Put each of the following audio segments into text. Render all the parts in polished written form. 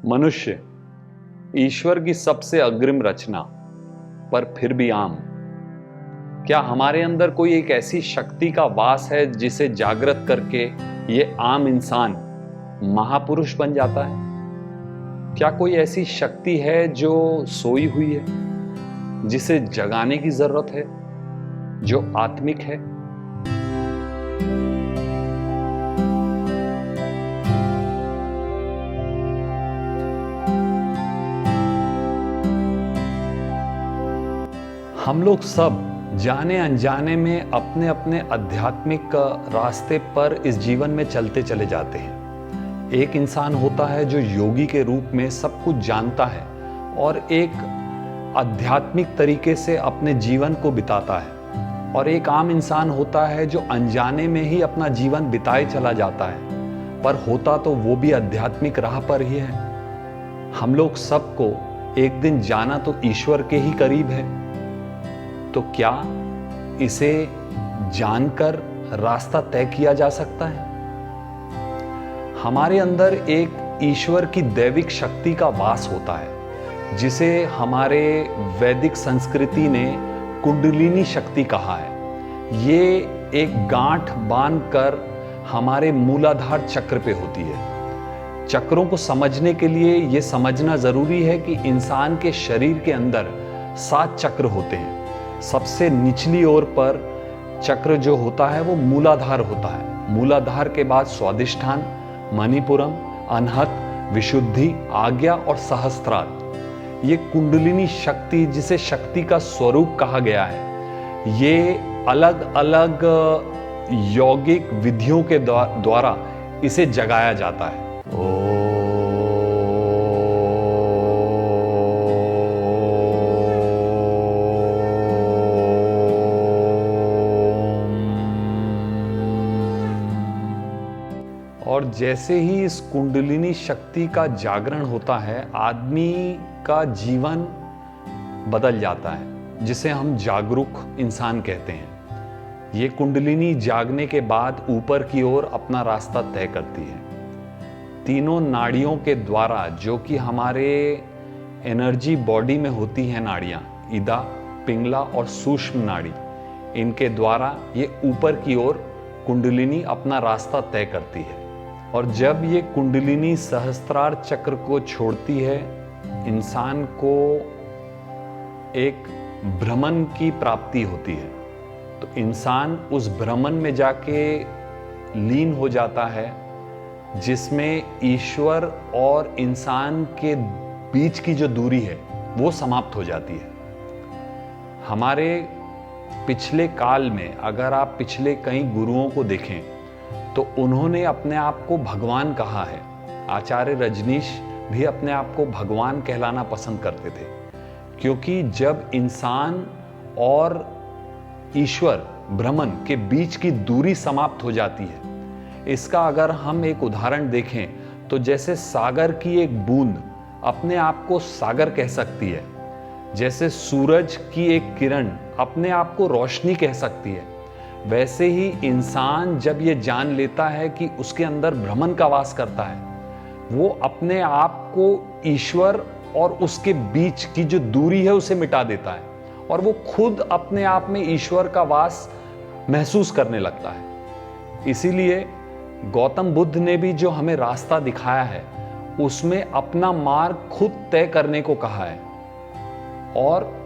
मनुष्य ईश्वर की सबसे अग्रिम रचना, पर फिर भी आम। क्या हमारे अंदर कोई एक ऐसी शक्ति का वास है जिसे जागृत करके ये आम इंसान महापुरुष बन जाता है? क्या कोई ऐसी शक्ति है जो सोई हुई है, जिसे जगाने की जरूरत है, जो आत्मिक है? हम लोग सब जाने अनजाने में अपने अपने आध्यात्मिक रास्ते पर इस जीवन में चलते चले जाते हैं। एक इंसान होता है जो योगी के रूप में सब कुछ जानता है और एक आध्यात्मिक तरीके से अपने जीवन को बिताता है, और एक आम इंसान होता है जो अनजाने में ही अपना जीवन बिताए चला जाता है, पर होता तो वो भी आध्यात्मिक राह पर ही है। हम लोग सबको एक दिन जाना तो ईश्वर के ही करीब है, तो क्या इसे जानकर रास्ता तय किया जा सकता है? हमारे अंदर एक ईश्वर की दैविक शक्ति का वास होता है, जिसे हमारे वैदिक संस्कृति ने कुंडलिनी शक्ति कहा है। ये एक गांठ बांधकर हमारे मूलाधार चक्र पे होती है। चक्रों को समझने के लिए यह समझना जरूरी है कि इंसान के शरीर के अंदर 7 चक्र होते हैं। सबसे निचली ओर पर चक्र जो होता है वो मूलाधार होता है। मूलाधार के बाद स्वादिष्ठान, मणिपुरम, अनहत, विशुद्धि, आज्ञा और सहस्त्रार। ये कुंडलिनी शक्ति, जिसे शक्ति का स्वरूप कहा गया है, ये अलग अलग यौगिक विधियों के द्वारा इसे जगाया जाता है। और जैसे ही इस कुंडलिनी शक्ति का जागरण होता है, आदमी का जीवन बदल जाता है, जिसे हम जागरूक इंसान कहते हैं। ये कुंडलिनी जागने के बाद ऊपर की ओर अपना रास्ता तय करती है। तीनों नाड़ियों के द्वारा, जो कि हमारे एनर्जी बॉडी में होती हैं नाड़ियां, इदा, पिंगला और सूक्ष्म नाड़ी, इनके द्वारा ये ऊपर की ओर कुंडलिनी अपना रास्ता तय करती है। और जब ये कुंडलिनी सहस्त्रार चक्र को छोड़ती है, इंसान को एक भ्रमण की प्राप्ति होती है। तो इंसान उस भ्रमण में जाके लीन हो जाता है, जिसमें ईश्वर और इंसान के बीच की जो दूरी है वो समाप्त हो जाती है। हमारे पिछले काल में अगर आप पिछले कई गुरुओं को देखें तो उन्होंने अपने आप को भगवान कहा है। आचार्य रजनीश भी अपने आप को भगवान कहलाना पसंद करते थे, क्योंकि जब इंसान और ईश्वर ब्रह्मन के बीच की दूरी समाप्त हो जाती है, इसका अगर हम एक उदाहरण देखें तो जैसे सागर की एक बूंद अपने आप को सागर कह सकती है, जैसे सूरज की एक किरण अपने आप को रोशनी कह सकती है, वैसे ही इंसान जब ये जान लेता है कि उसके अंदर ब्रह्मन का वास करता है, वो अपने आप को ईश्वर और उसके बीच की जो दूरी है उसे मिटा देता है, और वो खुद अपने आप में ईश्वर का वास महसूस करने लगता है। इसीलिए गौतम बुद्ध ने भी जो हमें रास्ता दिखाया है, उसमें अपना मार्ग खुद तय करने को कहा है, और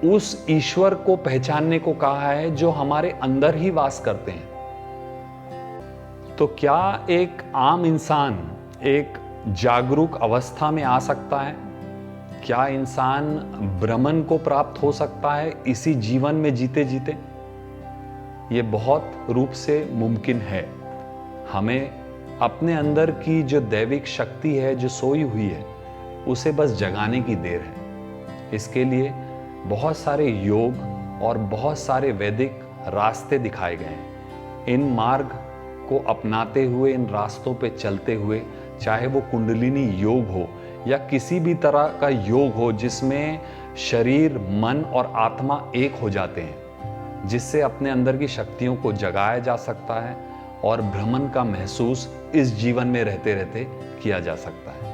उस ईश्वर को पहचानने को कहा है जो हमारे अंदर ही वास करते हैं। तो क्या एक आम इंसान एक जागरूक अवस्था में आ सकता है? क्या इंसान ब्रह्मन को प्राप्त हो सकता है इसी जीवन में जीते जीते? ये बहुत रूप से मुमकिन है। हमें अपने अंदर की जो दैविक शक्ति है, जो सोई हुई है, उसे बस जगाने की देर है। इसके लिए बहुत सारे योग और बहुत सारे वैदिक रास्ते दिखाए गए हैं। इन मार्ग को अपनाते हुए, इन रास्तों पे चलते हुए, चाहे वो कुंडलिनी योग हो या किसी भी तरह का योग हो जिसमें शरीर, मन और आत्मा एक हो जाते हैं, जिससे अपने अंदर की शक्तियों को जगाया जा सकता है और भ्रमण का महसूस इस जीवन में रहते रहते किया जा सकता है।